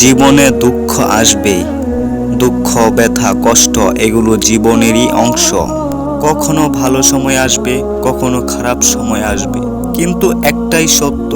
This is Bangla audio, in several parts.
জীবনে দুঃখ আসবেই। দুঃখ, ব্যথা, কষ্ট এগুলো জীবনেরই অংশ। কখনো ভালো সময় আসবে, কখনো খারাপ সময় আসবে, কিন্তু একটাই সত্য,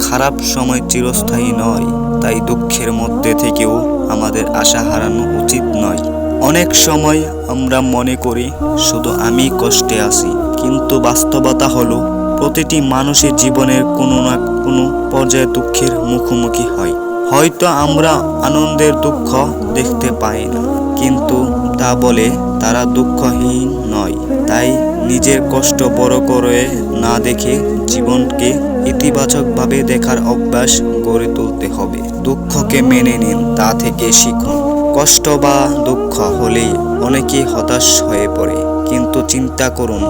খারাপ সময় চিরস্থায়ী নয়। তাই দুঃখের মধ্যে থেকেও আমাদের আশা হারানো উচিত নয়। অনেক সময় আমরা মনে করি শুধু আমি কষ্টে আছি, কিন্তু বাস্তবতা হলো প্রতিটি মানুষের জীবনের কোনো না কোনো পর্যায়ে দুঃখের মুখোমুখি হয়। হয়তো আমরা আনন্দের দুঃখ দেখতে পাই না, কিন্তু তা বলে তারা দুঃখহীন নয়। তাই নিজের কষ্ট বড় করে না দেখে জীবনকে ইতিবাচকভাবে দেখার অভ্যাস গড়ে তুলতে হবে। দুঃখকে মেনে নিন, তা থেকে শিখুন। কষ্ট বা দুঃখ হলেই অনেকেই হতাশ হয়ে পড়ে, কিন্তু চিন্তা করুন,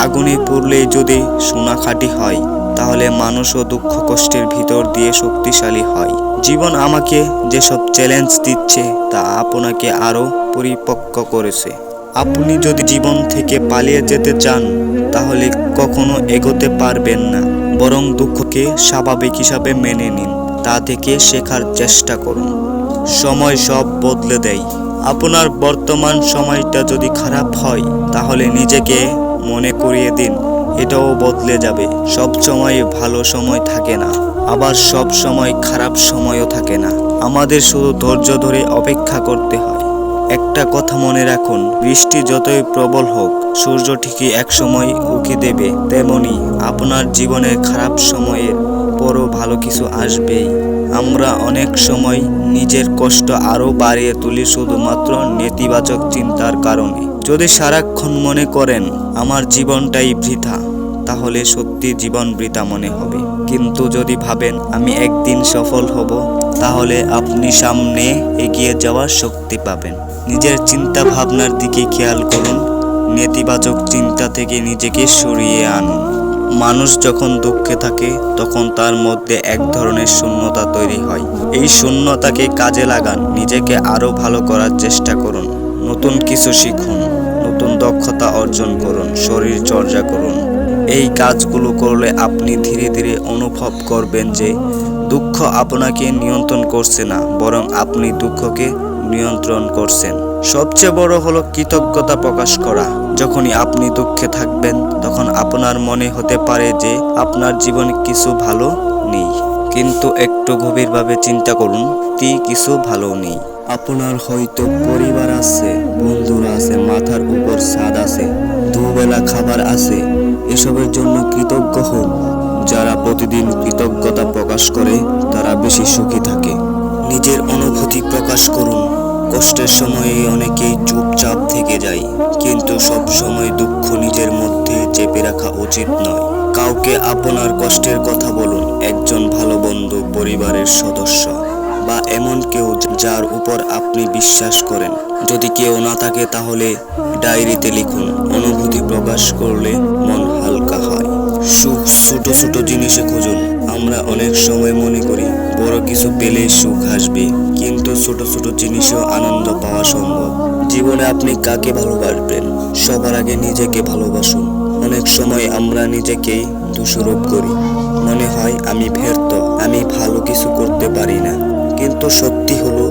আগুনে পুড়লেই যদি সোনা খাঁটি হয়, তাহলে মানুষও দুঃখ কষ্টের ভিতর দিয়ে শক্তিশালী হয়। জীবন আমাকে যেসব চ্যালেঞ্জ দিচ্ছে তা আপনাকে আরও পরিপক্ক করেছে। আপনি যদি জীবন থেকে পালিয়ে যেতে চান, তাহলে কখনো এগোতে পারবেন না। বরং দুঃখকে স্বাভাবিক হিসাবে মেনে নিন, তা থেকে শেখার চেষ্টা করুন। সময় সব বদলে দেয়। আপনার বর্তমান সময়টা যদি খারাপ হয়, তাহলে নিজেকে মনে করিয়ে দিন এটাও বদলে যাবে। সব সময় ভালো সময় থাকে না, আবার সব সময় খারাপ সময়ও থাকে না। আমাদের শুধু ধৈর্য ধরে অপেক্ষা করতে হয়। একটা কথা মনে রাখুন, বৃষ্টি যতই প্রবল হোক, সূর্য ঠিকই একসময় উঁকি দেবে। তেমনি আপনার জীবনের খারাপ সময়ের পরও ভালো কিছু আসবেই। আমরা অনেক সময় নিজের কষ্ট আরও বাড়িয়ে তুলি শুধুমাত্র নেতিবাচক চিন্তার কারণে। যদি সারাক্ষণ মনে করেন আমার জীবনটাই বৃথা, তাহলে সত্যি জীবন বৃথা মনে হবে। কিন্তু যদি ভাবেন আমি একদিন সফল হব, তাহলে আপনি সামনে এগিয়ে যাওয়ার শক্তি পাবেন। নিজের চিন্তা ভাবনার দিকে খেয়াল করুন, নেতিবাচক চিন্তা থেকে নিজেকে সরিয়ে আনুন। মানুষ যখন দুঃখে থাকে, তখন তার মধ্যে এক ধরনের শূন্যতা তৈরি হয়। এই শূন্যতাকে কাজে লাগান, নিজেকে আরও ভালো করার চেষ্টা করুন। নতুন কিছু শিখুন, নতুন দক্ষতা অর্জন করুন, শরীর চর্চা করুন। এই কাজগুলো করলে আপনি ধীরে ধীরে অনুভব করবেন যে দুঃখ আপনাকে নিয়ন্ত্রণ করছে না, বরং আপনি দুঃখকে নিয়ন্ত্রণ করছেন। সবচেয়ে বড় হলো কৃতজ্ঞতা প্রকাশ করা। যখনই আপনি দুঃখে থাকবেন, তখন আপনার মনে হতে পারে যে আপনার জীবনে কিছু ভালো নেই, কিন্তু একটু গভীরভাবে চিন্তা করুন, কিছু ভালো নেই। আপনার হয়তো পরিবার আছে, বন্ধুরা আছে, মাথার উপর ছাদ আছে, দুবেলা খাবার আছে। এসবের জন্য কৃতজ্ঞ হন। যারা প্রতিদিন কৃতজ্ঞতা প্রকাশ করে, তারা বেশি সুখী থাকে। নিজের অনুভূতি প্রকাশ করুন। কষ্টের সময়ে অনেকেই চুপচাপ থেকে যায়, কিন্তু সব সময় দুঃখ নিজের মধ্যে চেপে রাখা উচিত নয়। কাউকে আপনার কষ্টের কথা বলুন, একজন ভালো বন্ধু, পরিবারের সদস্য বা এমন কেউ যার উপর আপনি বিশ্বাস করেন। যদি কেউ না থাকে, তাহলে ডায়েরিতে লিখুন। অনুভূতি প্রকাশ করলে মন হালকা হয়। সুখ ছোট ছোট জিনিসে খুঁজুন। আমরা অনেক সময় মনে করি বড় কিছু পেলে সুখ আসবে, কিন্তু ছোট ছোট জিনিসেও আনন্দ পাওয়া সম্ভব। জীবনে আপনি কাকে ভালোবাসবেন, সবার আগে নিজেকে ভালোবাসুন। অনেক সময় আমরা নিজেকেই দোষারোপ করি, মনে হয় আমি ব্যর্থ, আমি ভালো কিছু করতে পারি না। কিন্তু সত্যি হলো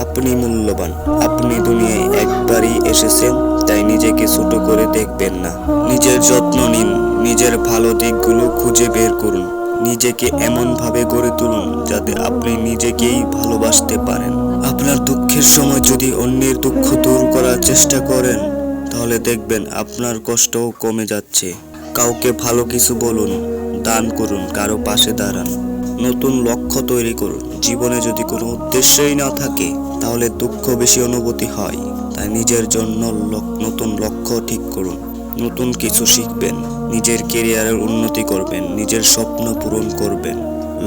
আপনি মূল্যবান। আপনি দুনিয়ায় একবারই এসেছেন, তাই নিজেকে ছোট করে দেখবেন না। নিজের যত্ন নিন, নিজের ভালো দিকগুলো খুঁজে বের করুন। নিজেকে এমনভাবে গড়ে তুলুন যাতে আপনি নিজেকেই ভালোবাসতে পারেন। আপনার দুঃখের সময় যদি অন্যের দুঃখ দূর করার চেষ্টা করেন, তাহলে দেখবেন আপনার কষ্টও কমে যাচ্ছে। কাউকে ভালো কিছু বলুন, দান করুন, কারো পাশে দাঁড়ান। নতুন লক্ষ্য তৈরি করুন। জীবনে যদি কোনো উদ্দেশ্যই না থাকে, তাহলে দুঃখ বেশি অনুভূতি হয়। তাই নিজের জন্য নতুন লক্ষ্য ঠিক করুন। নতুন কিছু শিখবেন, নিজের ক্যারিয়ারের উন্নতি করবেন, নিজের স্বপ্ন পূরণ করবেন।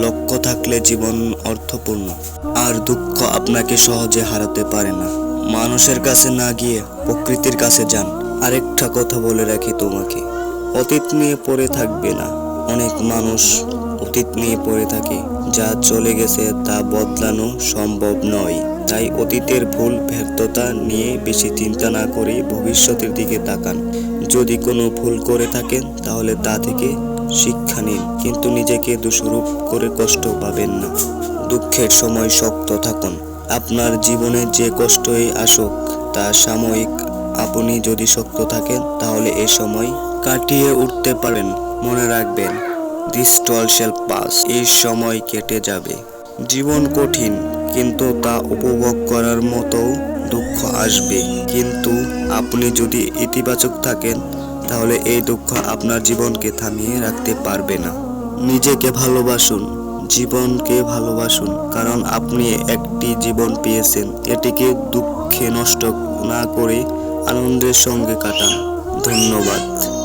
লক্ষ্য থাকলে জীবন অর্থপূর্ণ, আর দুঃখ আপনাকে সহজে হারাতে পারে না। মানুষের কাছে না গিয়ে প্রকৃতির কাছে যান। আরেকটা কথা বলে রাখি তোমাকে, অতীত নিয়ে পড়ে থাকবে না। অনেক মানুষ অতীত নিয়ে পড়ে থাকে, যা চলে গেছে তা বদলানো সম্ভব নয়। তাই অতীতের ভুল ব্যর্থতা নিয়ে বেশি চিন্তা না করে ভবিষ্যতের দিকে তাকান। যদি কোনো ভুল করে থাকেন, তাহলে তা থেকে শিক্ষা নিন, কিন্তু নিজেকে দোষারোপ করে কষ্ট পাবেন না। দুঃখের সময় শক্ত থাকুন। আপনার জীবনে যে কষ্টই আসুক তা সাময়িক। আপনি যদি শক্ত থাকেন তাহলে এই সময় কাটিয়ে উঠতে পারেন। মনে রাখবেন, দিস টল শ্যাল পাস, এই সময় কেটে যাবে। জীবন কঠিন, কিন্তু তা উপভোগ করার মতো দুঃখ আসবে। কিন্তু আপনি যদি ইতিবাচক থাকেন তাহলে এই দুঃখ আপনার জীবনকে থামিয়ে রাখতে পারবে না। নিজেকে ভালোবাসুন, জীবনকে ভালোবাসুন, কারণ আপনি একটি জীবন পেয়েছেন। এটিকে দুঃখে নষ্ট না করে আনন্দের সঙ্গে কাটান। ধন্যবাদ।